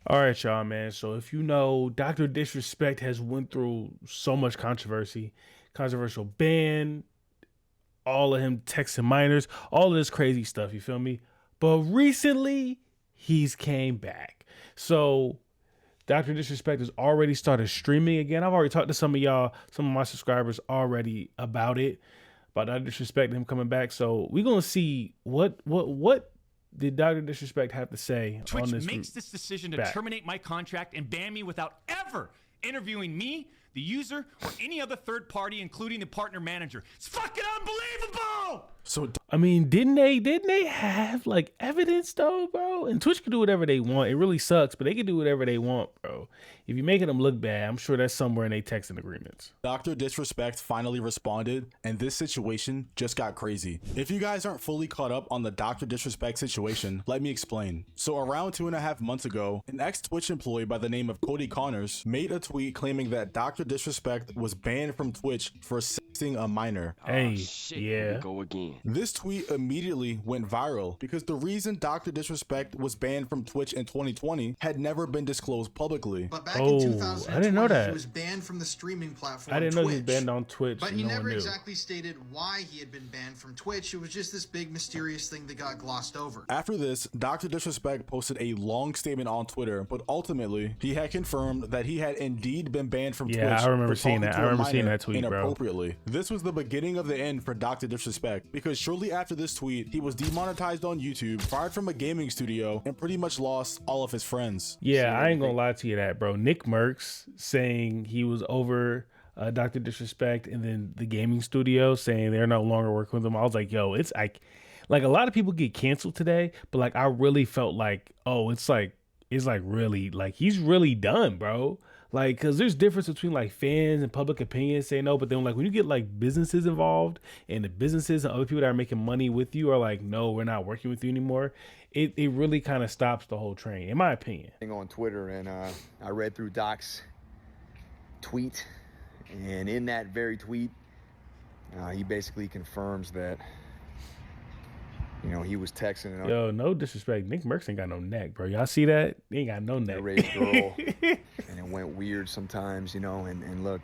All right, y'all, man. So if you know, Dr. Disrespect has went through so much controversy, controversial ban, all of him texting minors, all of this crazy stuff. You feel me? But recently, he's came back. So Dr. Disrespect has already started streaming again. I've already talked to some of y'all, some of my subscribers already about it, about Dr. Disrespect and him coming back. So we're gonna see what did Dr. Disrespect have to say on Twitch this makes this decision to back. terminate my contract and ban me without ever interviewing me, the user, or any other third party, including the partner manager. It's fucking unbelievable! So I mean, didn't they have like evidence though, bro? And Twitch can do whatever they want. It really sucks, but they can do whatever they want, bro. If you're making them look bad, I'm sure that's somewhere in their texting agreements. Dr. Disrespect finally responded, and this situation just got crazy. If you guys aren't fully caught up on the Dr. Disrespect situation, let me explain. So around 2.5 months ago, an ex-Twitch employee by the name of Cody Connors made a tweet claiming that Dr. Disrespect was banned from Twitch for sexting a minor. Hey, Shit, yeah. here we go again. This tweet immediately went viral because the reason Dr. Disrespect was banned from Twitch in 2020 had never been disclosed publicly. But back Oh, in I 2020, didn't know that. he was banned from the streaming platform I didn't know Twitch. he was banned on Twitch. But and he no one never knew. exactly stated why he had been banned from Twitch. It was just this big mysterious thing that got glossed over. After this, Dr. Disrespect posted a long statement on Twitter, but ultimately, he had confirmed that he had indeed been banned from Yeah, Twitch. I remember for seeing talking that. to I a remember seeing minor that tweet, bro. inappropriately. This was the beginning of the end for Dr. Disrespect, because shortly after this tweet, he was demonetized on YouTube, fired from a gaming studio, and pretty much lost all of his friends. Yeah, I ain't gonna lie to you that, bro. Nick Merckx saying he was over Dr. Disrespect, and then the gaming studio saying they're no longer working with him. I was like, yo, it's like a lot of people get canceled today, but like I really felt like, oh, it's like really like he's really done, bro. Like, cause there's difference between like fans and public opinion saying no, but then like when you get like businesses involved and the businesses and other people that are making money with you are like, no, we're not working with you anymore. It really kind of stops the whole train, in my opinion. On Twitter, and I read through Doc's tweet, and in that very tweet, he basically confirms that, you know, he was texting an Yo, no disrespect, Nick Merckx ain't got no neck, bro. Y'all see that? He ain't got no neck. underage girl, and it went weird sometimes, you know. And look,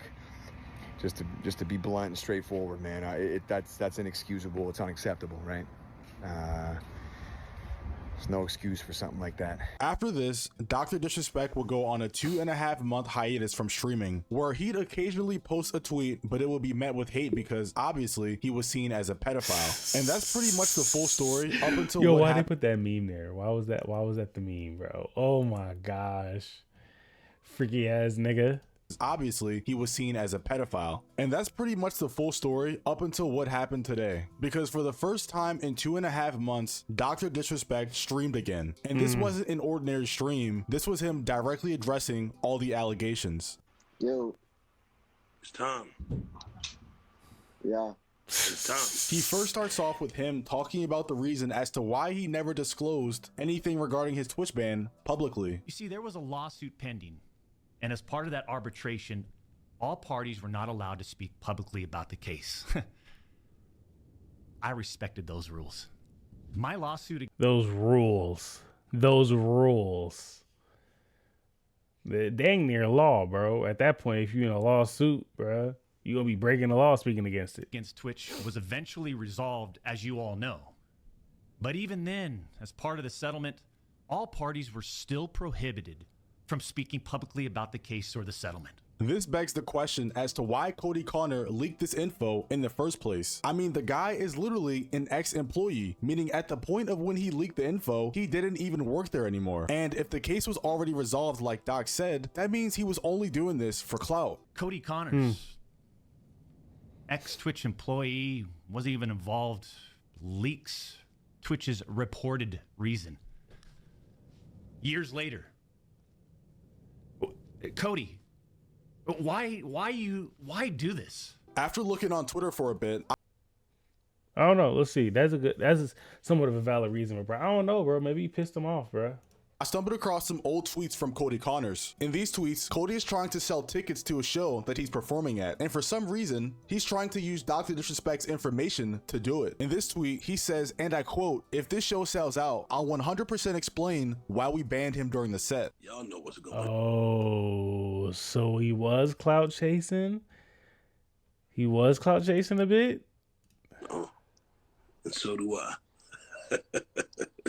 just to be blunt and straightforward, man, that's inexcusable. It's unacceptable, right? There's no excuse for something like that. After this, Dr. Disrespect will go on a 2.5-month hiatus from streaming, where he'd occasionally post a tweet, but it will be met with hate because obviously he was seen as a pedophile. And that's pretty much the full story up until Yo, what why they happened. put that meme there? Why was that the meme, bro? Oh my gosh. Freaky ass nigga. Obviously, he was seen as a pedophile. And that's pretty much the full story up until what happened today. Because for the first time in 2.5 months, Dr. Disrespect streamed again. And this wasn't an ordinary stream. This was him directly addressing all the allegations. Yo, It's Tom. yeah. It's Tom. He first starts off with him talking about the reason as to why he never disclosed anything regarding his Twitch ban publicly. You see, there was a lawsuit pending, and as part of that arbitration, all parties were not allowed to speak publicly about the case. I respected those rules. My lawsuit Those rules. They're dang near law, bro. At that point, if you're in a lawsuit, bro, you're gonna be breaking the law speaking against it. against Twitch was eventually resolved, as you all know. But even then, as part of the settlement, all parties were still prohibited from speaking publicly about the case or the settlement. This begs the question as to why Cody Connor leaked this info in the first place. I mean, the guy is literally an ex-employee, meaning at the point of when he leaked the info, he didn't even work there anymore. And if the case was already resolved like Doc said, that means he was only doing this for clout. Cody Connors, ex-Twitch employee, wasn't even involved, leaks Twitch's reported reason. Years later, Cody, why do this? After looking on Twitter for a bit, I don't know. Let's see. That's somewhat of a valid reason, bro. I don't know, bro. Maybe you pissed him off, bro. I stumbled across some old tweets from Cody Connors. In these tweets, Cody is trying to sell tickets to a show that he's performing at, and for some reason, he's trying to use Dr. Disrespect's information to do it. In this tweet, he says, and I quote, "If this show sells out, I'll 100% explain why we banned him during the set." Y'all know what's going on. Oh, so he was clout chasing? He was clout chasing a bit? And so do I.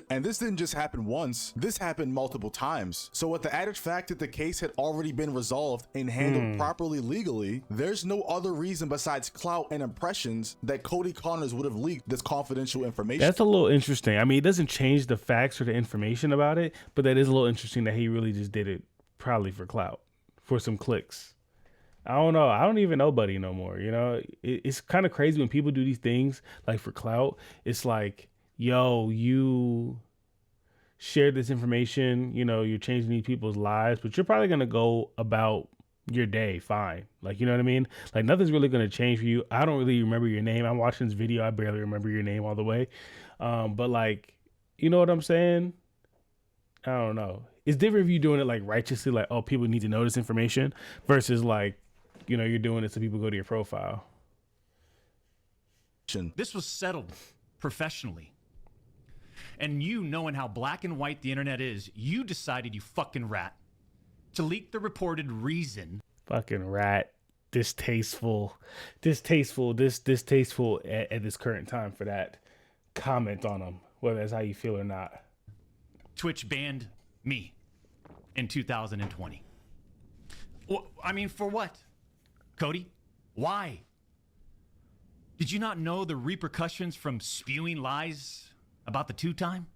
And this didn't just happen once, this happened multiple times. So with the added fact that the case had already been resolved and handled properly legally, there's no other reason besides clout and impressions that Cody Connors would have leaked this confidential information. That's a little interesting. I mean, it doesn't change the facts or the information about it, but that is a little interesting that he really just did it probably for clout, for some clicks. I don't know. I don't even know Buddy no more. You know, it's kind of crazy when people do these things like for clout. It's like, yo, you shared this information, you know, you're changing these people's lives, but you're probably going to go about your day fine. Like, you know what I mean? Like, nothing's really going to change for you. I don't really remember your name. I'm watching this video. I barely remember your name all the way. But like, you know what I'm saying? I don't know. It's different if you're doing it like righteously, like, oh, people need to know this information, versus like, you know, you're doing it so people go to your profile. This was settled professionally. And you, knowing how black and white the internet is, you decided, you fucking rat, to leak the reported reason. Fucking rat. Distasteful at this current time for that comment on him, whether that's how you feel or not. Twitch banned me in 2020. Well, I mean, for what? Cody, why? Did you not know the repercussions from spewing lies about the two-time?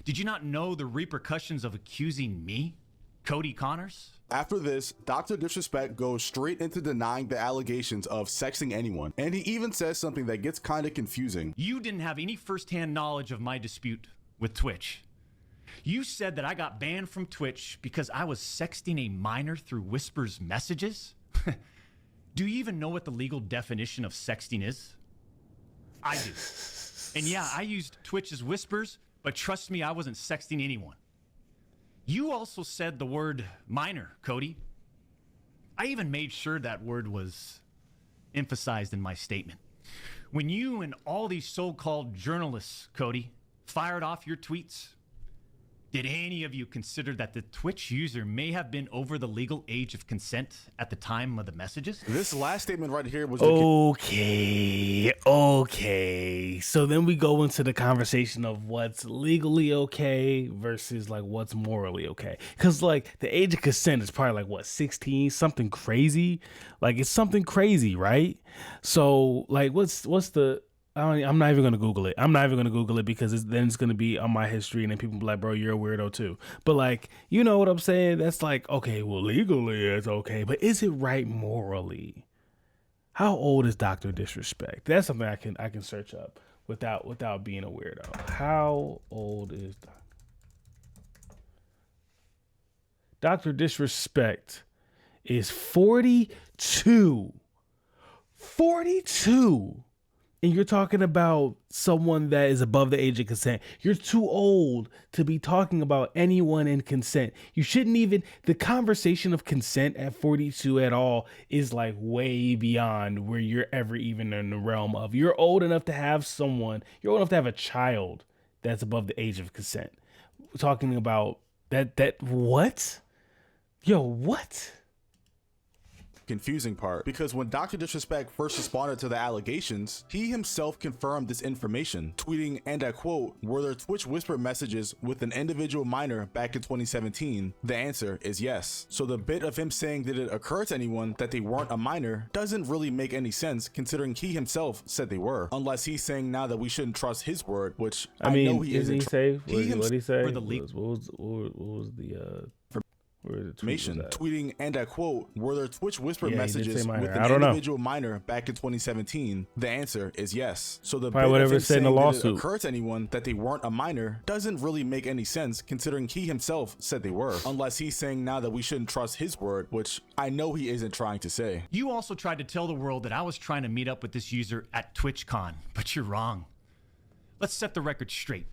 Did you not know the repercussions of accusing me, Cody Connors? After this, Dr. Disrespect goes straight into denying the allegations of sexting anyone, and he even says something that gets kind of confusing. You didn't have any firsthand knowledge of my dispute with Twitch. You said that I got banned from Twitch because I was sexting a minor through Whisper's messages? Do you even know what the legal definition of sexting is? I do. And yeah, I used Twitch's Whispers, but trust me, I wasn't sexting anyone. You also said the word minor, Cody. I even made sure that word was emphasized in my statement. When you and all these so-called journalists, Cody, fired off your tweets, did any of you consider that the Twitch user may have been over the legal age of consent at the time of the messages? This last statement right here was Okay. So then we go into the conversation of what's legally okay versus like what's morally okay. Because like the age of consent is probably like what, 16, something crazy. Like it's something crazy, right? So like what's the, I'm not even going to Google it. I'm not even going to Google it because then it's going to be on my history and then people be like, bro, you're a weirdo too. But like, you know what I'm saying? That's like, okay, well, legally it's okay, but is it right morally? How old is Dr. Disrespect? That's something I can search up without being a weirdo. How old is Dr. Disrespect is 42. 42. And you're talking about someone that is above the age of consent. You're too old to be talking about anyone in consent. You shouldn't even, the conversation of consent at 42 at all is like way beyond where you're ever even in the realm of. You're old enough to have someone, you're old enough to have a child that's above the age of consent. We're talking about that what? Yo, what? Confusing part, because when Dr. Disrespect first responded to the allegations, he himself confirmed this information, tweeting, and I quote, "Were there Twitch Whisper messages with an individual minor back in 2017? The answer is yes." So the bit of him saying did it occur to anyone that they weren't a minor doesn't really make any sense, considering he himself said they were, unless he's saying now that we shouldn't trust his word, which I mean, know he isn't. He say what did he say? For the What was the information, tweeting, and I quote, "Were there Twitch Whisper messages with an individual minor back in 2017? The answer is yes." So the bit of him saying did it occur to anyone that they weren't a minor doesn't really make any sense, considering he himself said they were, unless he's saying now that we shouldn't trust his word, which I know he isn't trying to say. You also tried to tell the world that I was trying to meet up with this user at TwitchCon, but you're wrong. Let's set the record straight.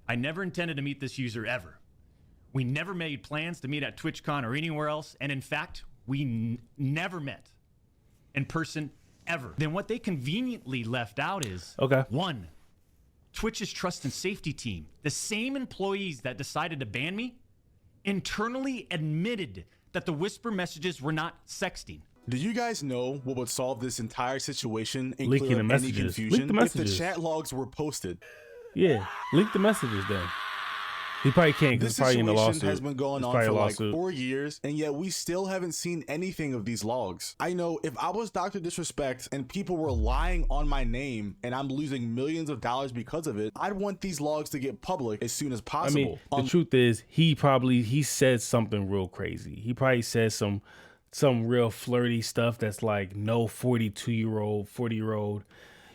I never intended to meet this user ever. We never made plans to meet at TwitchCon or anywhere else. And in fact, we never met in person ever. Then what they conveniently left out is, Okay. 1, Twitch's trust and safety team, the same employees that decided to ban me, internally admitted that the whisper messages were not sexting. Do you guys know what would solve this entire situation and Leaking clear the up any messages. confusion? Leak the If the messages. chat logs were posted. Yeah, leak the messages then. He probably can't because This it's probably in the situation lawsuit. has been going It's on probably for a like lawsuit. 4 years, and yet we still haven't seen anything of these logs. I know if I was Dr. Disrespect and people were lying on my name and I'm losing millions of dollars because of it, I'd want these logs to get public as soon as I possible. mean, the truth is, he said something real crazy. He probably said some real flirty stuff that's like no 42-year-old, 40-year-old,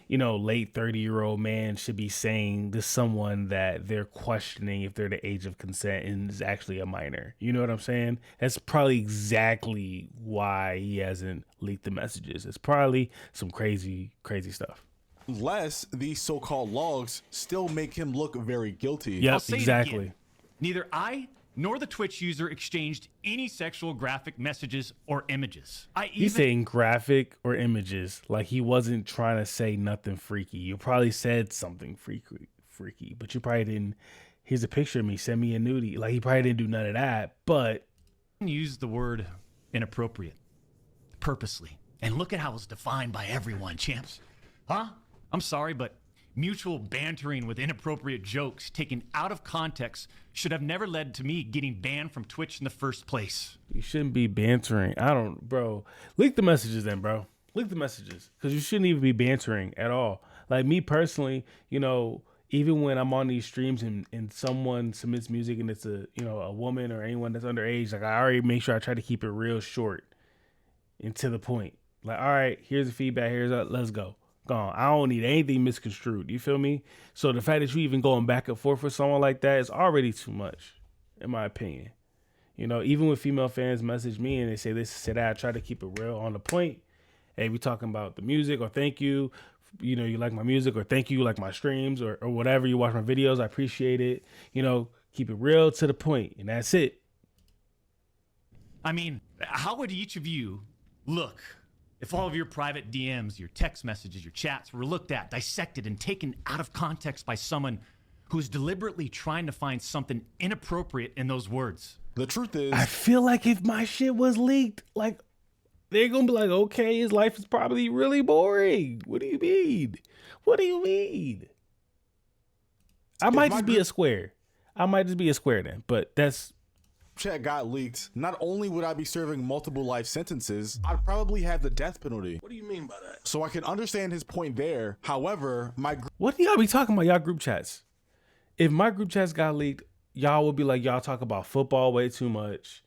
late 30-year-old man should be saying to someone that they're questioning if they're the age of consent and is actually a minor. You know what I'm saying? That's probably exactly why he hasn't leaked the messages. It's probably some crazy, crazy stuff. Unless these so-called logs still make him look very guilty. Yep, I'll say it exactly. again. Neither I nor the Twitch user exchanged any sexual graphic messages or images. He's saying graphic or images, like he wasn't trying to say nothing freaky. You probably said something freaky, but you probably didn't. Here's a picture of me, send me a nudie. Like he probably didn't do none of that, but used the word inappropriate purposely. And look at how it's defined by everyone, champs. Huh? I'm sorry, but mutual bantering with inappropriate jokes taken out of context should have never led to me getting banned from Twitch in the first place. you shouldn't be bantering. Bro. Leak the messages then, bro. Leak the messages, because you shouldn't even be bantering at all. Like me personally, even when I'm on these streams and someone submits music and it's a woman or anyone that's underage, like I already make sure I try to keep it real short and to the point. Like, all right, here's the feedback. Let's go. Gone. I don't need anything misconstrued. You feel me? So the fact that you even going back and forth with someone like that is already too much, in my opinion. Even when female fans message me and they say this, say that, I try to keep it real on the point. Hey, we talking about the music, or thank you. You like my music, or thank you, you like my streams, or whatever. You watch my videos, I appreciate it. Keep it real to the point, and that's it. I mean, how would each of you look if all of your private DMs, your text messages, your chats were looked at, dissected, and taken out of context by someone who's deliberately trying to find something inappropriate in those words? The truth is, I feel like if my shit was leaked, like they're gonna be like, okay, his life is probably really boring. What do you mean? What do you mean? I might just be a square. I might just be a square then, but that's chat got leaked, not only would I be serving multiple life sentences, I'd probably have the death penalty. What do you mean by that? So I can understand his point there. However, what do y'all be talking about, y'all group chats? If my group chats got leaked, y'all would be like, y'all talk about football way too much.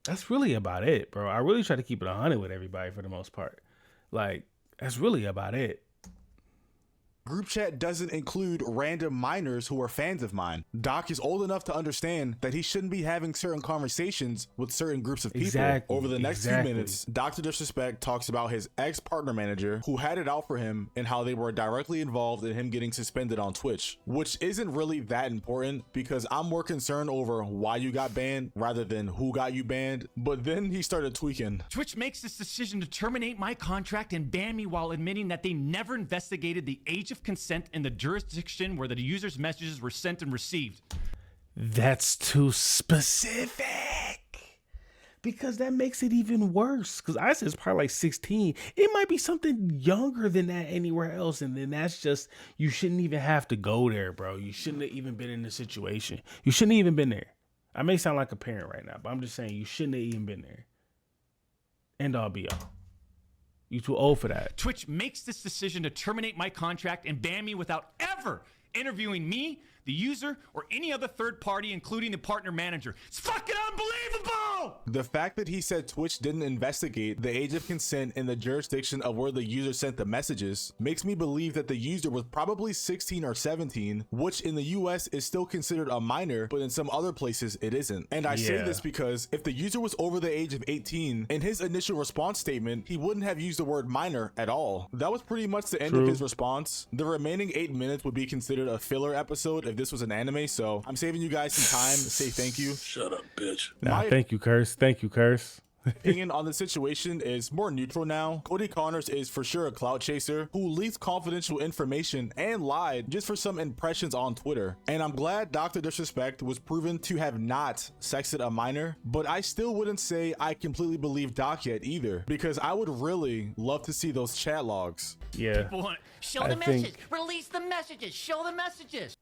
That's really about it, bro. I really try to keep it 100 with everybody for the most part. Like, that's really about it. Group chat doesn't include random minors who are fans of mine. Doc is old enough to understand that he shouldn't be having certain conversations with certain groups of people. Exactly, Over the next exactly. few minutes, Dr. Disrespect talks about his ex-partner manager who had it out for him and how they were directly involved in him getting suspended on Twitch, which isn't really that important because I'm more concerned over why you got banned rather than who got you banned. But then he started tweaking. Twitch makes this decision to terminate my contract and ban me while admitting that they never investigated the age of consent in the jurisdiction where the user's messages were sent and received. That's too specific. Because that makes it even worse. Because I said it's probably like 16. It might be something younger than that anywhere else. And then that's just, you shouldn't even have to go there, bro. You shouldn't have even been in this situation. You shouldn't have even been there. I may sound like a parent right now, but I'm just saying you shouldn't have even been there. End all be all. You too old for that. Twitch makes this decision to terminate my contract and ban me without ever interviewing me, the user, or any other third party, including the partner manager. It's fucking unbelievable! The fact that he said Twitch didn't investigate the age of consent in the jurisdiction of where the user sent the messages makes me believe that the user was probably 16 or 17, which in the US is still considered a minor, but in some other places it isn't. And I say this because if the user was over the age of 18, in his initial response statement, he wouldn't have used the word minor at all. That was pretty much the end of his response. The remaining 8 minutes would be considered considered a filler episode if this was an anime, so I'm saving you guys some time to say thank you. Shut up, bitch. Nah, thank you, Curse. Thank you, Curse. Opinion on the situation is more neutral now. Cody Connors is for sure a clout chaser who leaked confidential information and lied just for some impressions on Twitter. And I'm glad Dr. Disrespect was proven to have not sexted a minor, but I still wouldn't say I completely believe Doc yet either, because I would really love to see those chat logs. Yeah. Show I the message. think- Release the messages. Show the messages.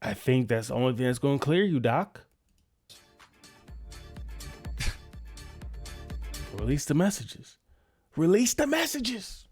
I think that's the only thing that's going to clear you, Doc. Release the messages. Release the messages.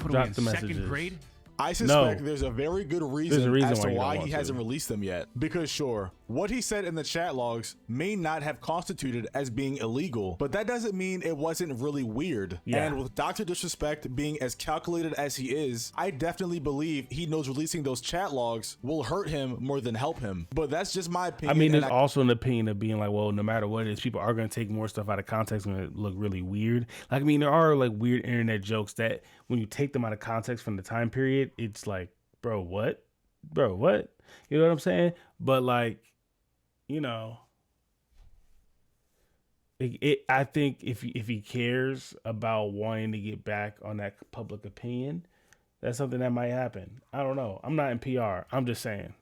What Drop are we in the messages. second grade? I suspect No. there's a very good There's reason, a reason as to why you don't why want he to. hasn't released them yet. Because sure, what he said in the chat logs may not have constituted as being illegal, but that doesn't mean it wasn't really weird. Yeah. And with Dr. Disrespect being as calculated as he is, I definitely believe he knows releasing those chat logs will hurt him more than help him. But that's just my I opinion. mean, there's and also an opinion of being like, well, no matter what it is, people are going to take more stuff out of context and it look really weird. Like, I mean, there are like weird internet jokes that when you take them out of context from the time period, it's like, bro, what? Bro, what? You know what I'm saying? But like, you know, I think if he cares about wanting to get back on that public opinion, that's something that might happen. I don't know. I'm not in PR. I'm just saying.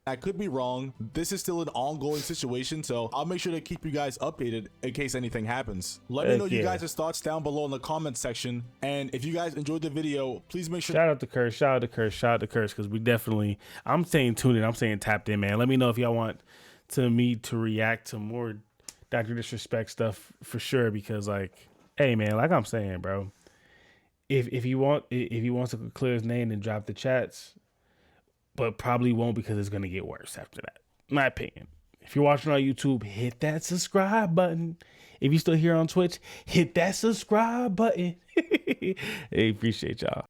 I could be wrong. This is still an ongoing situation, so I'll make sure to keep you guys updated in case anything happens. Let me Heck know you yeah. guys' thoughts down below in the comment section. And if you guys enjoyed the video, please make sure Shout out to Curse. Shout out to Curse. Shout out to Curse because we definitely. I'm saying tune in. I'm saying tapped in, man. Let me know if y'all want me to react to more Dr. Disrespect stuff for sure. Because like, hey, man, like I'm saying, bro. If he wants to clear his name and drop the chats. But probably won't because it's going to get worse after that. My opinion. If you're watching on YouTube, hit that subscribe button. If you're still here on Twitch, hit that subscribe button. Hey, appreciate y'all.